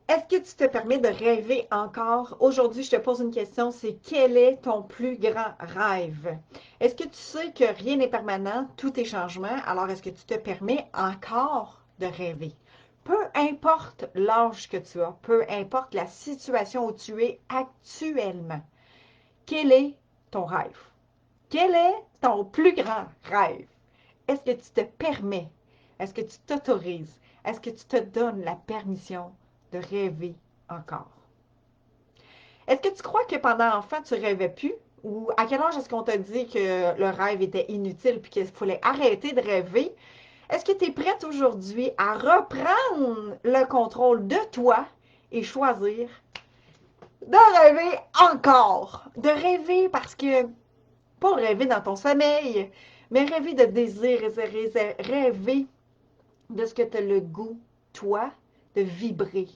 Est-ce que tu te permets de rêver encore? Aujourd'hui, je te pose une question, c'est quel est ton plus grand rêve? Est-ce que tu sais que rien n'est permanent, tout est changement, alors est-ce que tu te permets encore de rêver? Peu importe l'âge que tu as, peu importe la situation où tu es actuellement, quel est ton rêve? Quel est ton plus grand rêve? Est-ce que tu te permets? Est-ce que tu t'autorises? Est-ce que tu te donnes la permission de rêver encore? Est-ce que tu crois que pendant enfant, tu rêvais plus? Ou à quel âge est-ce qu'on t'a dit que le rêve était inutile puis qu'il fallait arrêter de rêver? Est-ce que tu es prête aujourd'hui à reprendre le contrôle de toi et choisir de rêver encore? De rêver parce que, pas rêver dans ton sommeil, mais rêver de désir, rêver de ce que tu as le goût, toi, de vibrer.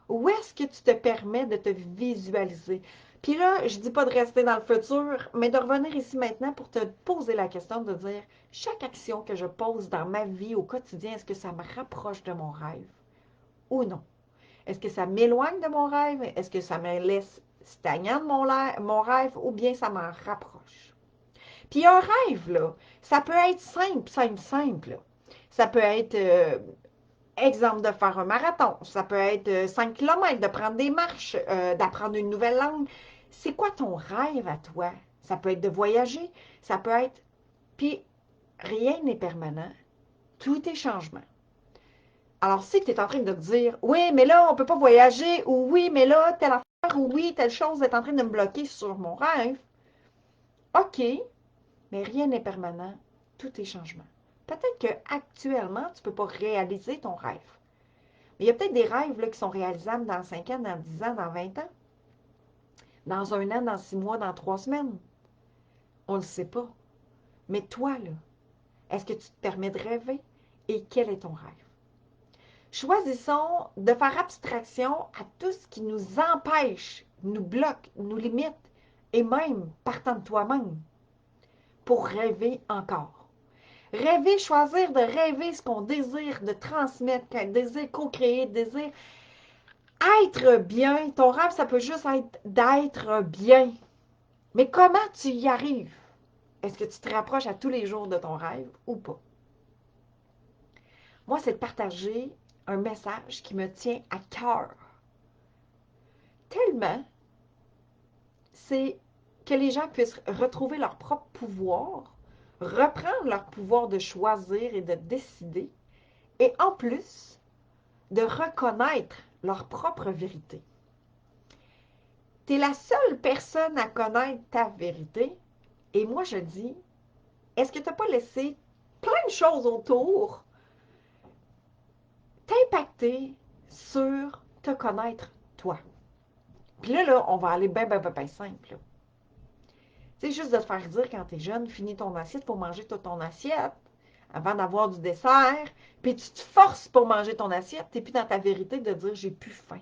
Où est-ce que tu te permets de te visualiser? Puis là, je ne dis pas de rester dans le futur, mais de revenir ici maintenant pour te poser la question de dire, chaque action que je pose dans ma vie au quotidien, est-ce que ça me rapproche de mon rêve ou non? Est-ce que ça m'éloigne de mon rêve? Est-ce que ça me laisse stagnant de mon rêve ou bien ça m'en rapproche? Puis un rêve, là, ça peut être simple, simple, simple. Ça peut être exemple de faire un marathon, ça peut être 5 km, de prendre des marches, d'apprendre une nouvelle langue. C'est quoi ton rêve à toi? Ça peut être de voyager, ça peut être... Puis, rien n'est permanent, tout est changement. Alors, si tu es en train de te dire, oui, mais là, on ne peut pas voyager, ou oui, mais là, telle affaire, ou oui, telle chose est en train de me bloquer sur mon rêve, OK, mais rien n'est permanent, tout est changement. Peut-être qu'actuellement, tu ne peux pas réaliser ton rêve. Mais il y a peut-être des rêves là, qui sont réalisables dans 5 ans, dans 10 ans, dans 20 ans, dans un an, dans 6 mois, dans 3 semaines. On ne le sait pas. Mais toi, là, est-ce que tu te permets de rêver? Et quel est ton rêve? Choisissons de faire abstraction à tout ce qui nous empêche, nous bloque, nous limite, et même partant de toi-même, pour rêver encore. Rêver, choisir de rêver ce qu'on désire de transmettre, qu'on désire co-créer, désire être bien. Ton rêve, ça peut juste être d'être bien. Mais comment tu y arrives? Est-ce que tu te rapproches à tous les jours de ton rêve ou pas? Moi, c'est de partager un message qui me tient à cœur. Tellement, c'est que les gens puissent retrouver leur propre pouvoir, reprendre leur pouvoir de choisir et de décider, et en plus, de reconnaître leur propre vérité. Tu es la seule personne à connaître ta vérité, et moi je dis, est-ce que tu n'as pas laissé plein de choses autour t'impacter sur te connaître toi? Puis là, on va aller bien simple. C'est juste de te faire dire quand tu es jeune, finis ton assiette pour manger toute ton assiette avant d'avoir du dessert, puis tu te forces pour manger ton assiette, tu n'es plus dans ta vérité de dire j'ai plus faim.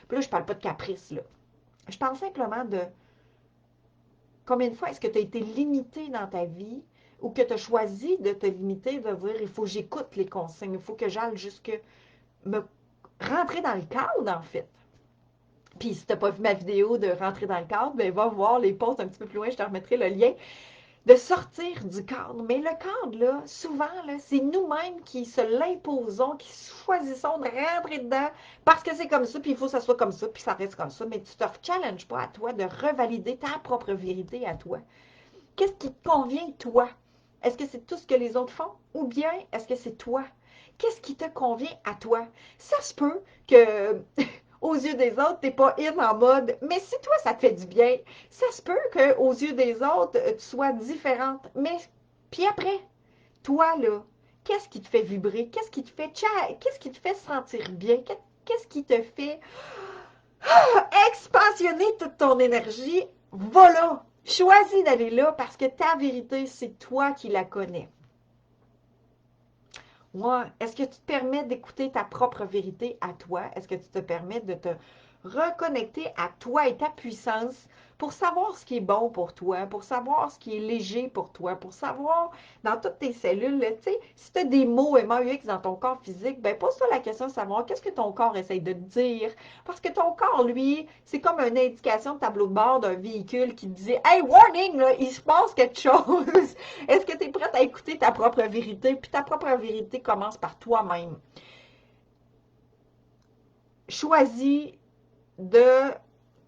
Puis là, je parle pas de caprice, là. Je parle simplement de combien de fois est-ce que tu as été limité dans ta vie ou que tu as choisi de te limiter, de dire il faut que j'écoute les consignes, il faut que j'aille jusque me rentrer dans le cadre, en fait. Puis si tu n'as pas vu ma vidéo de rentrer dans le cadre, ben va voir les posts un petit peu plus loin, je te remettrai le lien, de sortir du cadre. Mais le cadre, là, souvent, là, c'est nous-mêmes qui se l'imposons, qui choisissons de rentrer dedans parce que c'est comme ça, puis il faut que ça soit comme ça, puis ça reste comme ça. Mais tu ne te challenges pas à toi de revalider ta propre vérité à toi. Qu'est-ce qui te convient, toi? Est-ce que c'est tout ce que les autres font? Ou bien est-ce que c'est toi? Qu'est-ce qui te convient à toi? Ça se peut que, aux yeux des autres, tu n'es pas in en mode, mais si toi, ça te fait du bien, ça se peut qu'aux yeux des autres, tu sois différente. Mais, puis après, toi, là, qu'est-ce qui te fait vibrer? Qu'est-ce qui te fait sentir bien? Qu'est-ce qui te fait expansionner toute ton énergie? Voilà! Choisis d'aller là parce que ta vérité, c'est toi qui la connais. Ouais. Est-ce que tu te permets d'écouter ta propre vérité à toi? Est-ce que tu te permets de te reconnecter à toi et ta puissance pour savoir ce qui est bon pour toi, pour savoir ce qui est léger pour toi, pour savoir dans toutes tes cellules, tu sais, si tu as des mots MAUX dans ton corps physique, ben pose-toi la question de savoir qu'est-ce que ton corps essaye de te dire. Parce que ton corps, lui, c'est comme une indication de tableau de bord d'un véhicule qui te dit Hey, warning, là, il se passe quelque chose. Est-ce que tu es prête à écouter ta propre vérité? Puis ta propre vérité commence par toi-même. Choisis de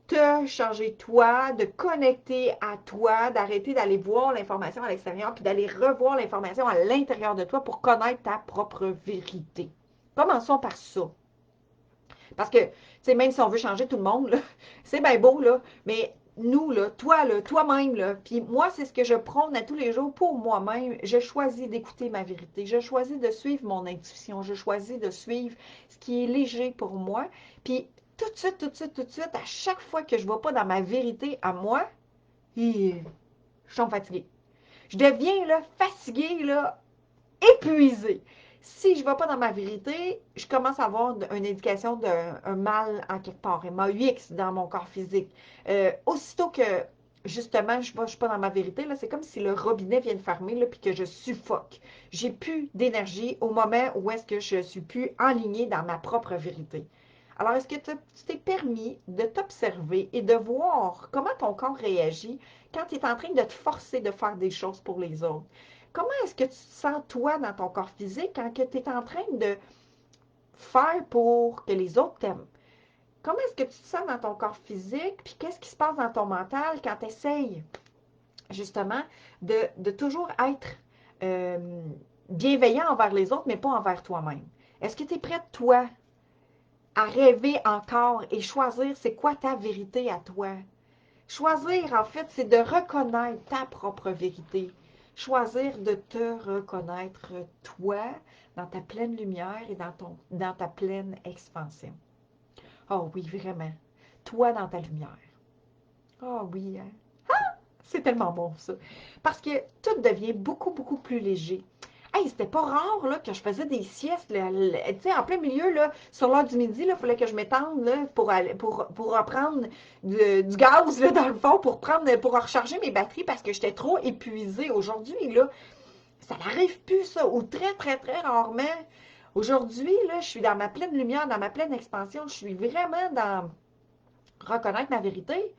te changer toi, de connecter à toi, d'arrêter d'aller voir l'information à l'extérieur, puis d'aller revoir l'information à l'intérieur de toi pour connaître ta propre vérité. Commençons par ça. Parce que, tu sais, même si on veut changer tout le monde, c'est bien beau, là, mais nous, là, toi-même, là, puis moi, c'est ce que je prône à tous les jours pour moi-même. Je choisis d'écouter ma vérité. Je choisis de suivre mon intuition. Je choisis de suivre ce qui est léger pour moi. Puis, tout de suite, à chaque fois que je ne vais pas dans ma vérité à moi, je suis fatiguée. Je deviens, là, fatiguée, là, épuisée. Si je ne vais pas dans ma vérité, je commence à avoir une indication d'un mal en quelque part, un MAUX dans mon corps physique. Aussitôt que, justement, je ne suis pas dans ma vérité, là, c'est comme si le robinet vient de fermer, là, puis que je suffoque. J'ai plus d'énergie au moment où est-ce que je suis plus alignée dans ma propre vérité. Alors, est-ce que tu t'es permis de t'observer et de voir comment ton corps réagit quand tu es en train de te forcer de faire des choses pour les autres? Comment est-ce que tu te sens, toi, dans ton corps physique, quand tu es en train de faire pour que les autres t'aiment? Comment est-ce que tu te sens dans ton corps physique? Puis qu'est-ce qui se passe dans ton mental quand tu essayes, justement, de toujours être euh, bienveillant envers les autres, mais pas envers toi-même? Est-ce que tu es prête, toi, à rêver encore et choisir c'est quoi ta vérité à toi? Choisir, en fait, c'est de reconnaître ta propre vérité. Choisir de te reconnaître toi dans ta pleine lumière et dans ta pleine expansion. Oh oui, vraiment. Toi dans ta lumière. Oh oui, hein? C'est tellement bon ça. Parce que tout devient beaucoup, beaucoup plus léger. Hey, c'était pas rare là, que je faisais des siestes. Tu sais, en plein milieu, là, sur l'heure du midi, il fallait que je m'étende là, pour reprendre du gaz là, dans le fond, pour recharger mes batteries parce que j'étais trop épuisée. Aujourd'hui, là, ça n'arrive plus, ça, ou très, très, très rarement. Aujourd'hui, là, je suis dans ma pleine lumière, dans ma pleine expansion. Je suis vraiment dans reconnaître ma vérité.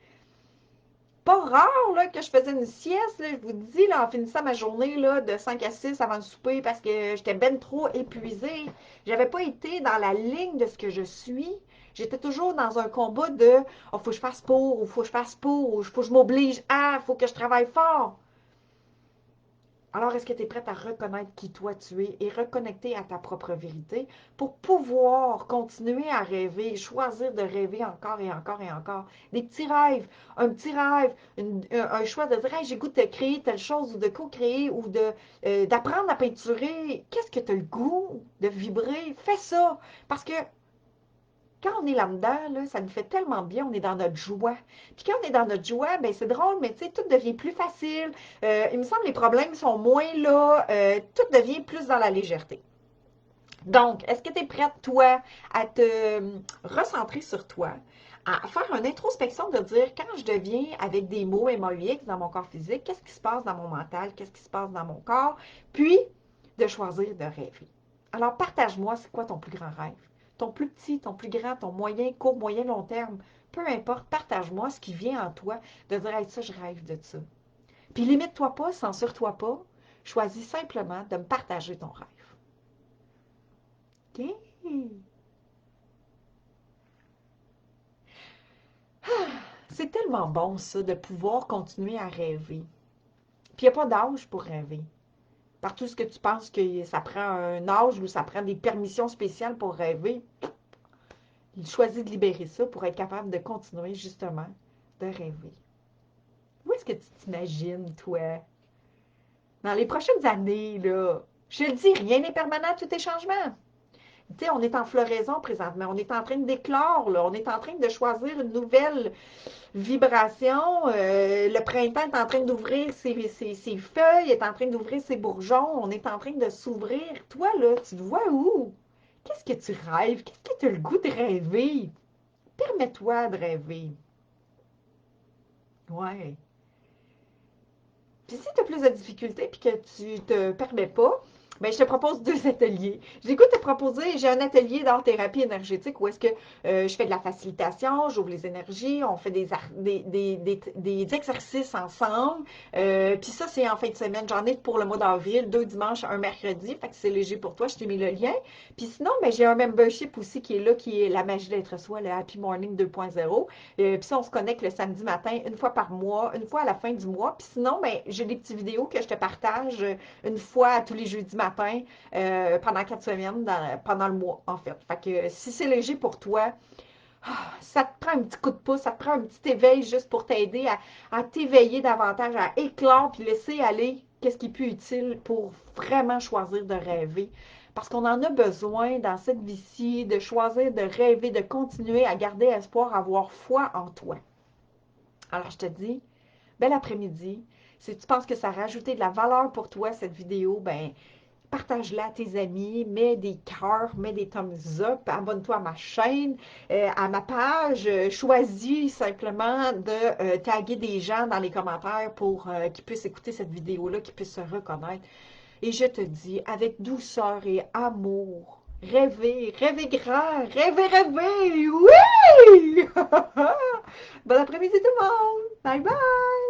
Pas rare là, que je faisais une sieste, là, je vous dis, là, en finissant ma journée là, de 5 à 6 avant le souper parce que j'étais ben trop épuisée. J'avais pas été dans la ligne de ce que je suis. J'étais toujours dans un combat de oh, faut que je fasse pour, ou faut que je fasse pour, ou faut que je m'oblige à, faut que je travaille fort. Alors, est-ce que tu es prête à reconnaître qui toi tu es et reconnecter à ta propre vérité pour pouvoir continuer à rêver, choisir de rêver encore et encore et encore? Des petits rêves, un petit rêve, un choix de dire hey, j'ai goût de créer telle chose ou de co-créer ou d'apprendre à peinturer. Qu'est-ce que tu as le goût de vibrer? Fais ça! Parce que quand on est là-dedans, là, ça nous fait tellement bien, on est dans notre joie. Puis quand on est dans notre joie, ben c'est drôle, mais tu sais, tout devient plus facile. Il me semble que les problèmes sont moins là. Tout devient plus dans la légèreté. Donc, est-ce que tu es prête, toi, à te recentrer sur toi, à faire une introspection de dire quand je deviens avec des mots MAUX dans mon corps physique, qu'est-ce qui se passe dans mon mental, qu'est-ce qui se passe dans mon corps, puis de choisir de rêver. Alors, partage-moi, c'est quoi ton plus grand rêve? Ton plus petit, ton plus grand, ton moyen, court, moyen, long terme. Peu importe, partage-moi ce qui vient en toi de dire, hey, ça, je rêve de ça. Puis limite-toi pas, censure-toi pas. Choisis simplement de me partager ton rêve. OK? C'est tellement bon, ça, de pouvoir continuer à rêver. Puis il n'y a pas d'âge pour rêver. Partout ce que tu penses que ça prend un âge ou ça prend des permissions spéciales pour rêver, choisis de libérer ça pour être capable de continuer justement de rêver. Où est-ce que tu t'imagines, toi? Dans les prochaines années, là, je le dis, rien n'est permanent, tout est changement. Tu sais, on est en floraison présentement, on est en train d'éclore, là, on est en train de choisir une nouvelle vibration. Le printemps est en train d'ouvrir ses feuilles, est en train d'ouvrir ses bourgeons, on est en train de s'ouvrir. Toi, là, tu te vois où? Qu'est-ce que tu rêves? Qu'est-ce que tu as le goût de rêver? permets-toi de rêver. Ouais. Puis si tu as plus de difficultés puis que tu te permets pas, ben, je te propose deux ateliers. J'ai goût de te proposer, j'ai un atelier d'art-thérapie énergétique où est-ce que je fais de la facilitation, j'ouvre les énergies, on fait des exercices ensemble. Puis ça, c'est en fin de semaine. J'en ai pour le mois d'avril, deux dimanches, un mercredi. Fait que c'est léger pour toi, je t'ai mis le lien. Puis sinon, ben, j'ai un membership aussi qui est là, qui est la magie d'être soi, le Happy Morning 2.0. Puis ça, on se connecte le samedi matin, une fois par mois, une fois à la fin du mois. Puis sinon, ben, j'ai des petites vidéos que je te partage une fois tous les jeudis matin pendant 4 semaines, pendant le mois, en fait. Fait que si c'est léger pour toi, ça te prend un petit coup de pouce, ça te prend un petit éveil juste pour t'aider à t'éveiller davantage, à éclore, puis laisser aller qu'est-ce qui est plus utile pour vraiment choisir de rêver. Parce qu'on en a besoin dans cette vie-ci, de choisir de rêver, de continuer à garder espoir, à avoir foi en toi. Alors, je te dis, bel après-midi. Si tu penses que ça a rajouté de la valeur pour toi, cette vidéo, ben, partage-la à tes amis, mets des cœurs, mets des thumbs up, abonne-toi à ma chaîne, à ma page, choisis simplement de taguer des gens dans les commentaires pour qu'ils puissent écouter cette vidéo-là, qu'ils puissent se reconnaître. Et je te dis, avec douceur et amour, rêvez, rêvez grand, rêvez, rêvez, oui! Bon après-midi tout le monde! Bye bye!